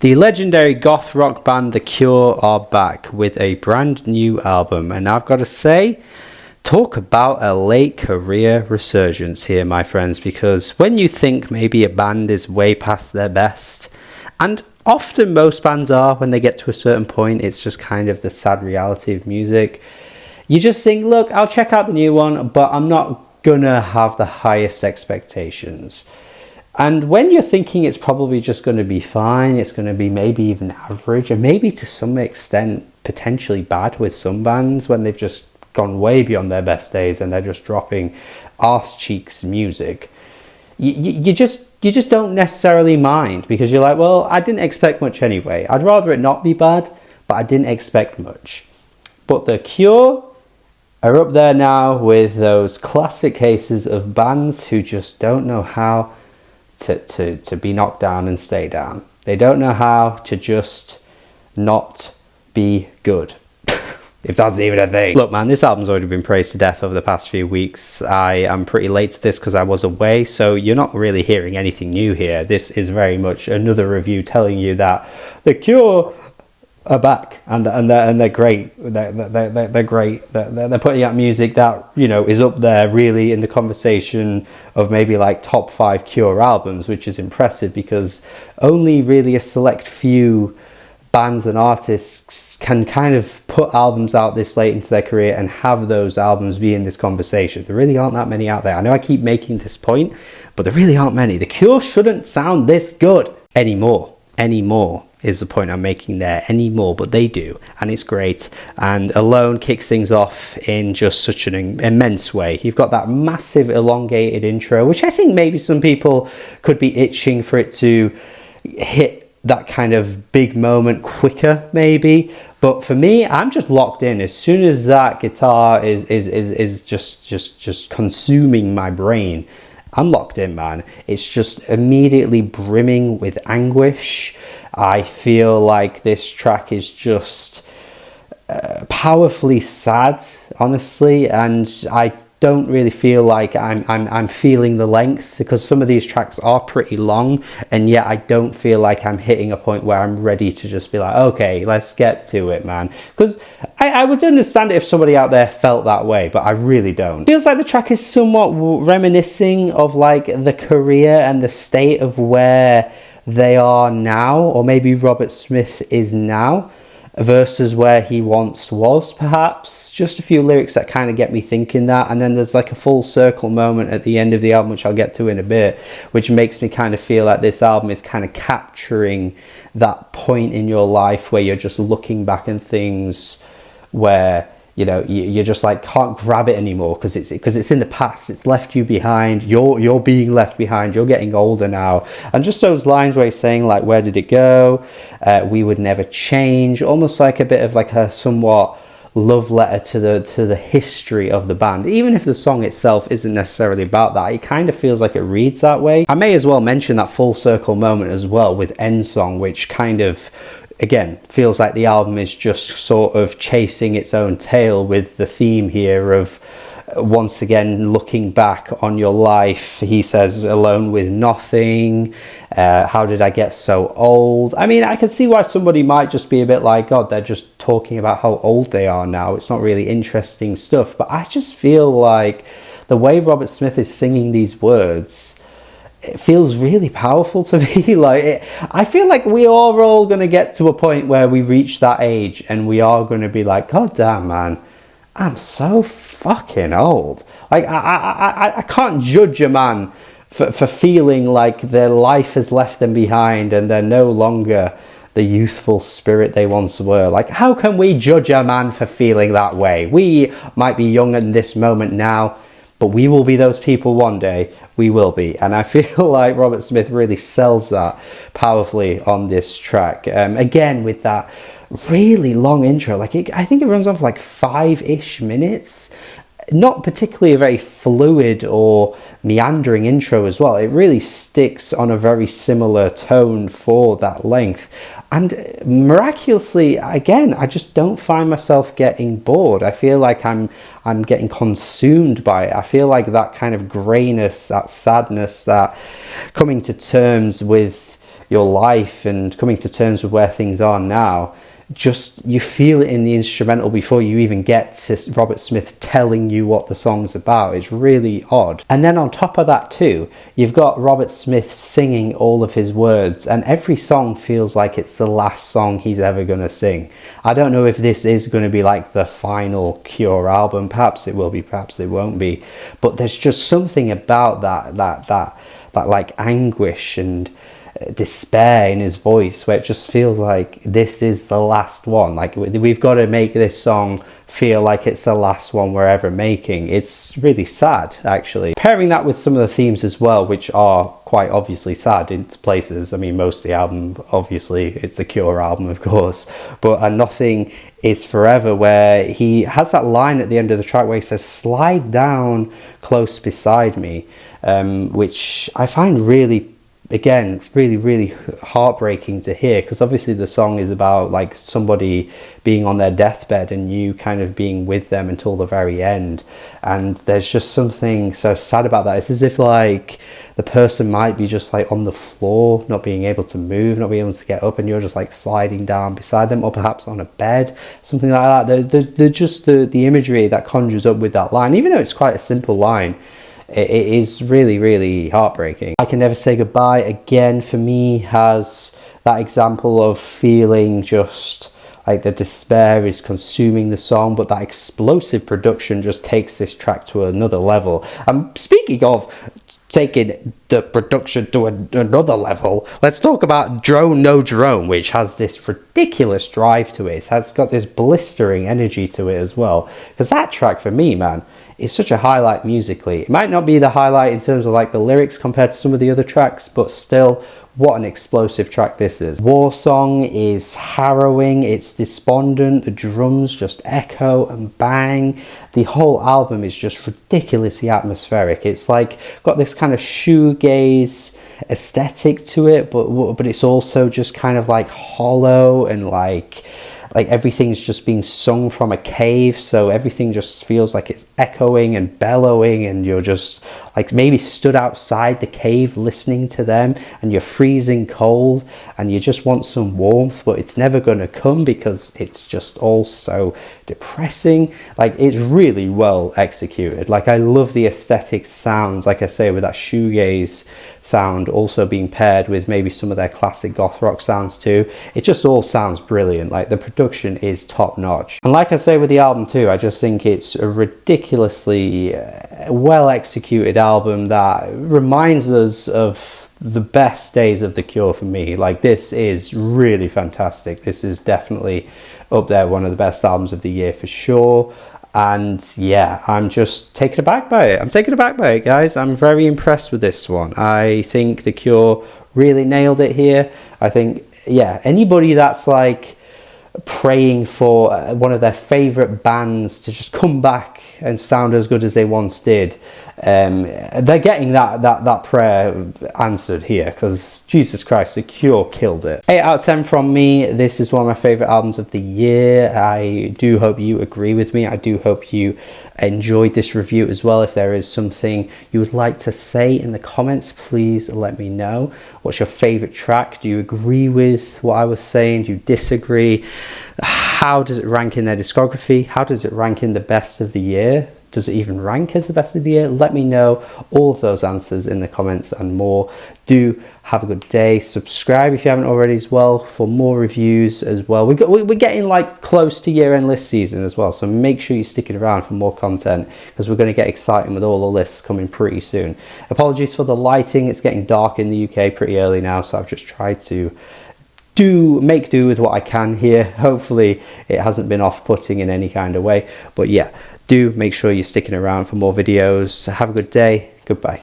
The legendary goth rock band The Cure are back with a brand new album, and I've got to say, talk about a late career resurgence here, my friends, because when you think maybe a band is way past their best, and often most bands are when they get to a certain point, it's just kind of the sad reality of music, you just think, look, I'll check out the new one, but I'm not gonna have the highest expectations. And when you're thinking it's probably just going to be fine, it's going to be maybe even average, and maybe to some extent potentially bad with some bands when they've just gone way beyond their best days and they're just dropping arse cheeks music, you just don't necessarily mind, because you're like, well, I didn't expect much anyway. I'd rather it not be bad, but I didn't expect much. But The Cure are up there now with those classic cases of bands who just don't know how to be knocked down and stay down. They don't know how to just not be good, if that's even a thing. Look, man, this album's already been praised to death over the past few weeks. I am pretty late to this because I was away, so you're not really hearing anything new here. This is very much another review telling you that The Cure are back, and they're great. They're great. They're putting out music that, you know, is up there really in the conversation of maybe like top 5 Cure albums, which is impressive because only really a select few bands and artists can kind of put albums out this late into their career and have those albums be in this conversation. There really aren't that many out there. I know I keep making this point, but there really aren't many. The Cure shouldn't sound this good anymore is the point I'm making there, anymore, but they do, and it's great. And Alone kicks things off in just such an immense way. You've got that massive elongated intro, which I think maybe some people could be itching for it to hit that kind of big moment quicker, maybe. But for me, I'm just locked in. As soon as that guitar is just consuming my brain, I'm locked in, man. It's just immediately brimming with anguish. I feel like this track is just powerfully sad, honestly, and I don't really feel like I'm feeling the length, because some of these tracks are pretty long, and yet I don't feel like I'm hitting a point where I'm ready to just be like, okay, let's get to it, man. Because I would understand it if somebody out there felt that way, but I really don't. Feels like the track is somewhat reminiscing of like the career and the state of where they are now, or maybe Robert Smith is now, versus where he once was, perhaps. Just a few lyrics that kind of get me thinking that, and then there's like a full circle moment at the end of the album, which I'll get to in a bit, which makes me kind of feel like this album is kind of capturing that point in your life where you're just looking back at things where, you know, you're just like can't grab it anymore because it's in the past. It's left you behind. You're being left behind. You're getting older now. And just those lines where he's saying like, where did it go? We would never change. Almost like a bit of like a somewhat love letter to the history of the band. Even if the song itself isn't necessarily about that, it kind of feels like it reads that way. I may as well mention that full circle moment as well with Endsong, which kind of, again, feels like the album is just sort of chasing its own tail with the theme here of once again looking back on your life. He says, alone with nothing, how did I get so old? I mean, I can see why somebody might just be a bit like, God, they're just talking about how old they are now. It's not really interesting stuff. But I just feel like the way Robert Smith is singing these words, it feels really powerful to me. I feel like we are all going to get to a point where we reach that age and we are going to be like, God damn, man, I'm so fucking old. Like, I can't judge a man for feeling like their life has left them behind and they're no longer the youthful spirit they once were. Like, how can we judge a man for feeling that way? We might be young in this moment now, but we will be those people one day. We will be. And I feel like Robert Smith really sells that powerfully on this track. Again, with that really long intro. I think it runs on for like 5-ish minutes. Not particularly a very fluid or meandering intro as well. It really sticks on a very similar tone for that length. And miraculously, again, I just don't find myself getting bored. I feel like I'm getting consumed by it. I feel like that kind of greyness, that sadness, that coming to terms with your life and coming to terms with where things are now, just you feel it in the instrumental before you even get to Robert Smith telling you what the song's about. It's really odd. And then on top of that too, you've got Robert Smith singing all of his words, and every song feels like it's the last song he's ever going to sing. I don't know if this is going to be like the final Cure album. Perhaps it will be, perhaps it won't be, but there's just something about that like anguish and despair in his voice where it just feels like this is the last one. Like, we've got to make this song feel like it's the last one we're ever making. It's really sad, actually. Pairing that with some of the themes as well, which are quite obviously sad in places. I mean, most of the album, obviously it's the Cure album, of course, but Nothing Is Forever, where he has that line at the end of the track where he says, "Slide down close beside me," which I find really, again, really heartbreaking to hear, because obviously the song is about like somebody being on their deathbed and you kind of being with them until the very end, and there's just something so sad about that. It's as if like the person might be just like on the floor, not being able to move, not being able to get up, and you're just like sliding down beside them, or perhaps on a bed, something like that. There's just the imagery that conjures up with that line, even though it's quite a simple line. It is really heartbreaking. I Can Never Say Goodbye, again, for me, has that example of feeling just like the despair is consuming the song, but that explosive production just takes this track to another level. And speaking of taking the production to another level, let's talk about Nodrone, which has this ridiculous drive to it. It has got this blistering energy to it as well, because that track for me, man, is such a highlight musically. It might not be the highlight in terms of like the lyrics compared to some of the other tracks, but still, what an explosive track this is. Warsong is harrowing, it's despondent, the drums just echo and bang. The whole album is just ridiculously atmospheric. It's like got this kind of shoegaze aesthetic to it, but it's also just kind of like hollow, and like everything's just being sung from a cave, so everything just feels like it's echoing and bellowing, and you're just like maybe stood outside the cave listening to them, and you're freezing cold and you just want some warmth, but it's never going to come because it's just all so depressing. Like, it's really well executed. Like, I love the aesthetic sounds, like I say, with that shoegaze sound also being paired with maybe some of their classic goth rock sounds too. It just all sounds brilliant. Like, the production is top notch. And like I say with the album too, I just think it's a ridiculously well executed album that reminds us of the best days of The Cure for me. Like, this is really fantastic. This is definitely up there, one of the best albums of the year for sure. And yeah, I'm just taken aback by it. I'm taken aback by it, guys. I'm very impressed with this one. I think The Cure really nailed it here. I think, yeah, anybody that's like praying for one of their favorite bands to just come back and sound as good as they once did, they're getting that prayer answered here, because Jesus Christ, The Cure killed it. 8 out of 10 from me. This is one of my favorite albums of the year. I do hope you agree with me. I do hope you enjoyed this review as well. If there is something you would like to say in the comments, please let me know. What's your favorite track? Do you agree with what I was saying? Do you disagree? How does it rank in their discography? How does it rank in the best of the year? Does it even rank as the best of the year? Let me know all of those answers in the comments and more. Do have a good day. Subscribe if you haven't already as well for more reviews as well. We're getting like close to year-end list season as well, so make sure you're sticking around for more content, because we're going to get exciting with all the lists coming pretty soon. Apologies for the lighting. It's getting dark in the UK pretty early now, so I've just tried to make do with what I can here. Hopefully it hasn't been off-putting in any kind of way, but yeah, do make sure you're sticking around for more videos. Have a good day. Goodbye.